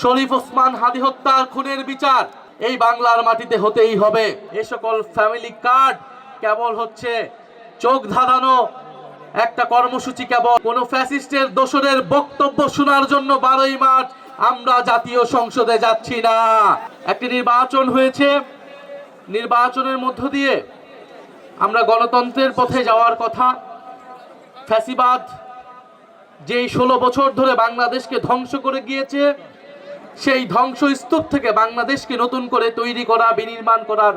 শরীফ ওসমান হাদি হত্যার খুনের বিচার এই বাংলার মাটিতে হতেই হবে। এই সকল ফ্যামিলি কার্ড কেবল হচ্ছে চোখ ধাঁধানো একটা কর্মসূচি, কেবল কোন ফ্যাসিস্টের দোসরের বক্তব্য শোনার জন্য 12ই মার্চ আমরা জাতীয় সংসদে যাচ্ছি না। একটি নির্বাচন হয়েছে, নির্বাচনের মধ্য দিয়ে আমরা গণতন্ত্রের পথে যাওয়ার কথা। ফ্যাসিবাদ যেই 16 বছর ধরে বাংলাদেশকে ধ্বংস করে গিয়েছে, সেই ধ্বংসস্তূপ থেকে বাংলাদেশকে নতুন করে তৈরি করা, বিনির্মাণ করার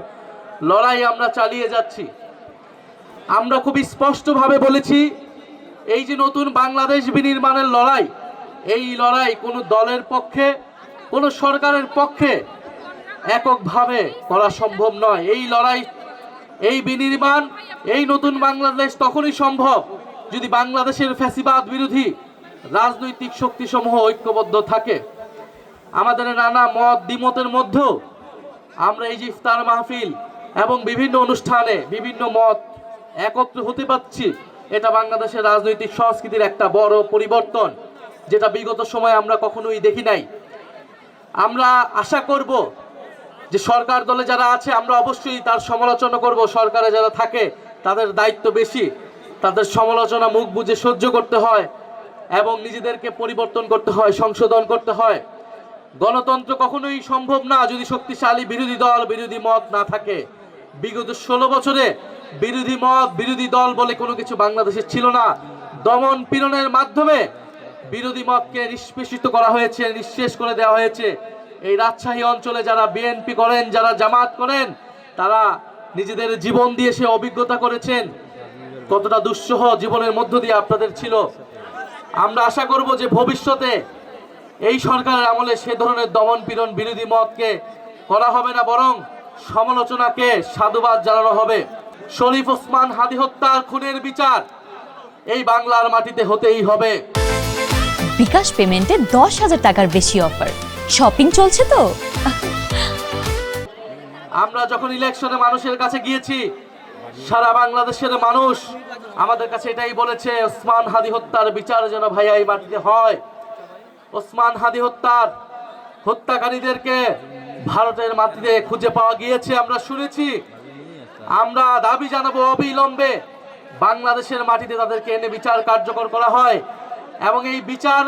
লড়াই আমরা চালিয়ে যাচ্ছি। আমরা খুব স্পষ্টভাবে বলেছি, এই যে নতুন বাংলাদেশ বিনির্মাণের লড়াই, এই লড়াই কোনো দলের পক্ষে, কোনো সরকারের পক্ষে এককভাবে করা সম্ভব নয়। এই লড়াই, এই বিনির্মাণ, এই নতুন বাংলাদেশ তখনই সম্ভব যদি বাংলাদেশের ফ্যাসিবাদ বিরোধী রাজনৈতিক শক্তিসমূহ ঐক্যবদ্ধ থাকে। আমাদের নানা মত দ্বিমতের মধ্যেও আমরা এই যে ইফতার মাহফিল এবং বিভিন্ন অনুষ্ঠানে বিভিন্ন মত একত্র হতে পারছি, এটা বাংলাদেশের রাজনৈতিক সংস্কৃতির একটা বড় পরিবর্তন, যেটা বিগত সময়ে আমরা কখনোই দেখি নাই। আমরা আশা করব যে সরকার দলে যারা আছে আমরা অবশ্যই তার সমালোচনা করব। সরকারে যারা থাকে তাদের দায়িত্ব বেশি, তাদের সমালোচনা মুখ বুজে সহ্য করতে হয় এবং নিজেদেরকে পরিবর্তন করতে হয়, সংশোধন করতে হয়। গণতন্ত্র কখনোই সম্ভব না যদি শক্তিশালী বিরোধী দল, বিরোধী মত না থাকে। বিগত 16 বছরে বিরোধী মত, বিরোধী দল বলে কোনো কিছু বাংলাদেশে ছিল না। দমন পীড়নের মাধ্যমে বিরোধী মতকে নিষ্পেষিত করা হয়েছে, নিঃশেষ করে দেওয়া হয়েছে। এই রাজশাহী অঞ্চলে যারা বিএনপি করেন, যারা জামাত করেন, তারা নিজেদের জীবন দিয়ে সে অভিজ্ঞতা করেছেন কতটা দুঃসহ জীবনের মধ্য দিয়ে আপনাদের ছিল। আমরা আশা করব যে ভবিষ্যতে এই সরকারের আমলে সে ধরনের দমন পীড়ন, বিরোধী মতকে করা হবে না, বরং সমালোচনাকে সাধুবাদ জানানো হবে। শরীফ ওসমান হাদি হত্যার খুনের বিচার এই বাংলার মাটিতে হতেই হবে। বিকাশ পেমেন্টে 10,000 টাকার বেশি অফার, শপিং চলছে তো। আমরা যখন ইলেকশনে মানুষের কাছে গিয়েছি, সারা বাংলাদেশের মানুষ আমাদের কাছে এটাই বলেছে, ওসমান হাদি হত্যার বিচার যেন ভাইয়া এই মাটিতে হয়। ওসমান হাদি হত্যাকারীদেরকে ভারতের মাটিতে খুঁজে পাওয়া গিয়েছে, আমরা শুনেছি। আমরা দাবি জানাবো অবিলম্বে বাংলাদেশের মাটিতে তাদেরকে এনে বিচার কার্যকর করা হয় এবং এই বিচার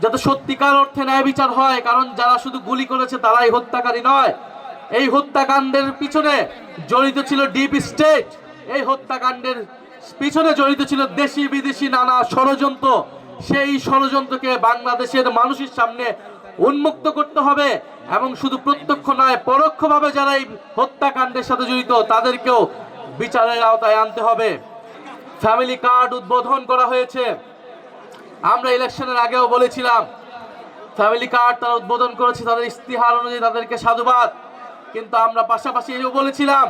যাতে সত্যিকার অর্থে ন্যায় বিচার হয়। কারণ যারা শুধু গুলি করেছে তারাই হত্যাকারী নয়, এই হত্যাকাণ্ডের পিছনে জড়িত ছিল ডিপ স্টেট। এই হত্যাকাণ্ডের পিছনে জড়িত ছিল দেশি বিদেশি নানা ষড়যন্ত্র। সেই ষড়যন্ত্রকে বাংলাদেশের মানুষের সামনে উন্মুক্ত করতে হবে এবং শুধু প্রত্যক্ষ নয়, পরোক্ষভাবে যারা এই হত্যাকাণ্ডের সাথে জড়িত তাদেরকেও বিচারের আওতায় আনতে হবে। ফ্যামিলি কার্ড উদ্বোধন করা হয়েছে। আমরা ইলেকশনের আগেও বলেছিলাম, ফ্যামিলি কার্ড তারা উদ্বোধন করেছে, তাদের ইস্তিহার অনুযায়ী তাদেরকে সাধুবাদ। কিন্তু আমরা পাশাপাশি এও বলেছিলাম,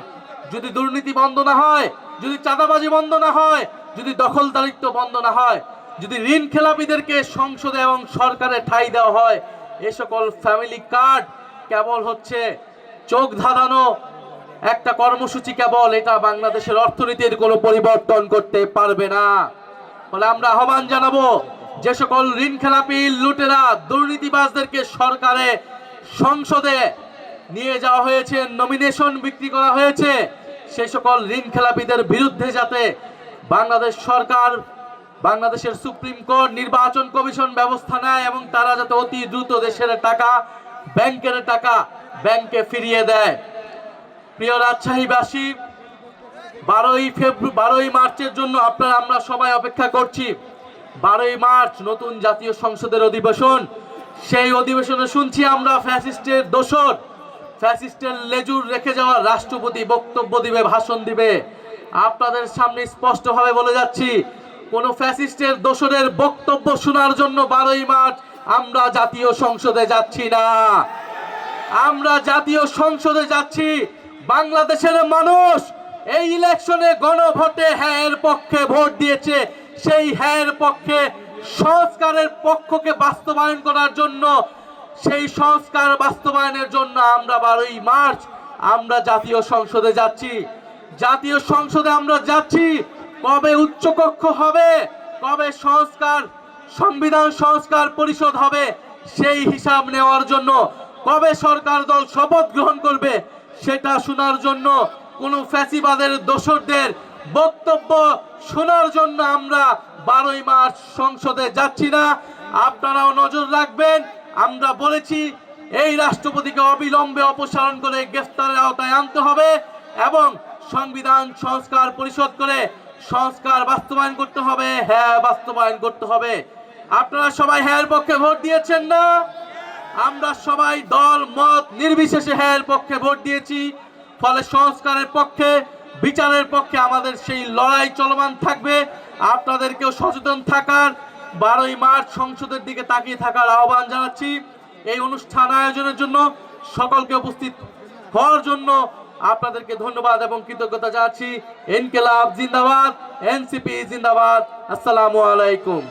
যদি দুর্নীতি বন্ধ না হয়, যদি চাঁদাবাজি বন্ধ না হয়, যদি দখলদারিত্ব বন্ধ না হয়, যদি ঋণ খেলাপিদেরকে সংসদে এবং সরকারে ঠাঁই দেওয়া হয়, এ সকল ফ্যামিলি কার্ড কেবল হচ্ছে চোখ ধাঁধানো একটা কর্মসূচি, কেবল এটা বাংলাদেশের অর্থনীতির কোনো পরিবর্তন করতে পারবে না। ফলে আমরা আহ্বান জানাবো, যে সকল ঋণ খেলাপি, লুটেরা, দুর্নীতিবাজদেরকে সরকারে, সংসদে নিয়ে যাওয়া হয়েছে, নমিনেশন বিক্রি করা হয়েছে, সেই সকল ঋণ খেলাপিদের বিরুদ্ধে যাতে বাংলাদেশ সরকার, বাংলাদেশের সুপ্রিম কোর্ট, নির্বাচন কমিশন ব্যবস্থা নেয় এবং তারা যাতে অতি দ্রুত দেশের টাকা, ব্যাংকের টাকা ব্যাংকে ফিরিয়ে দেয়। প্রিয় রাজশাহীবাসী, 12ই মার্চের জন্য আমরা সবাই অপেক্ষা করছি। 12ই মার্চ নতুন জাতীয় সংসদের অধিবেশন। সেই অধিবেশনে শুনছি আমরা ফ্যাসিস্টের দোসর, ফ্যাসিস্টের লেজুর রেখে যাওয়া রাষ্ট্রপতি বক্তব্য দিবে, ভাষণ দিবে। আপনাদের সামনে স্পষ্টভাবে বলে যাচ্ছি, কোন ফ্যাসিস্টের দোসরের বক্তব্য শোনার জন্য 12ই মার্চ আমরা জাতীয় সংসদে যাচ্ছি না। আমরা জাতীয় সংসদে যাচ্ছি বাংলাদেশের মানুষ এই ইলেকশনে গণভোটে হ্যাঁ এর পক্ষে ভোট দিয়েছে, সেই হ্যাঁ এর পক্ষে সংস্কারের পক্ষকে বাস্তবায়ন করার জন্য, সেই সংস্কার বাস্তবায়নের জন্য আমরা 12ই মার্চ আমরা জাতীয় সংসদে যাচ্ছি। জাতীয় সংসদে আমরা যাচ্ছি। কবে উচ্চকক্ষ হবে, কবে সংবিধান সংস্কার পরিষদ হবে, সেই হিসাব নেওয়ার জন্য, কবে সরকার দল শপথ গ্রহণ করবে সেটা শোনার জন্য, কোন ফ্যাসিবাদের দোসরদের বক্তব্য শোনার জন্য আমরা 12ই মার্চ সংসদে যাচ্ছি না। আপনারাও নজর রাখবেন। আমরা বলেছি এই রাষ্ট্রপতিকে অবিলম্বে অপসারণ করে গ্রেফতারের আওতায় আনতে হবে এবং সংবিধান সংস্কার পরিষদ করে সংস্কার বাস্তবায়ন করতে হবে। হ্যাঁ, বাস্তবায়ন করতে হবে। আপনারা সবাই হ্যাঁ পক্ষে ভোট দিয়েছেন না? আমরা সবাই দল মত নির্বিশেষে হ্যাঁ পক্ষে ভোট দিয়েছি। ফলে সংস্কারের পক্ষে, বিচারের পক্ষে আমাদের সেই লড়াই চলমান থাকবে। আপনাদেরকেও সচেতন থাকার, 12ই মার্চ সংসদের দিকে তাকিয়ে থাকার আহ্বান জানাচ্ছি। এই অনুষ্ঠান আয়োজনের জন্য সকলকে উপস্থিত হওয়ার জন্য আপনাদেরকে ধন্যবাদ এবং কৃতজ্ঞতা জানাচ্ছি। ইনকিলাব জিন্দাবাদ, এনসিপি জিন্দাবাদ। আসসালামু আলাইকুম।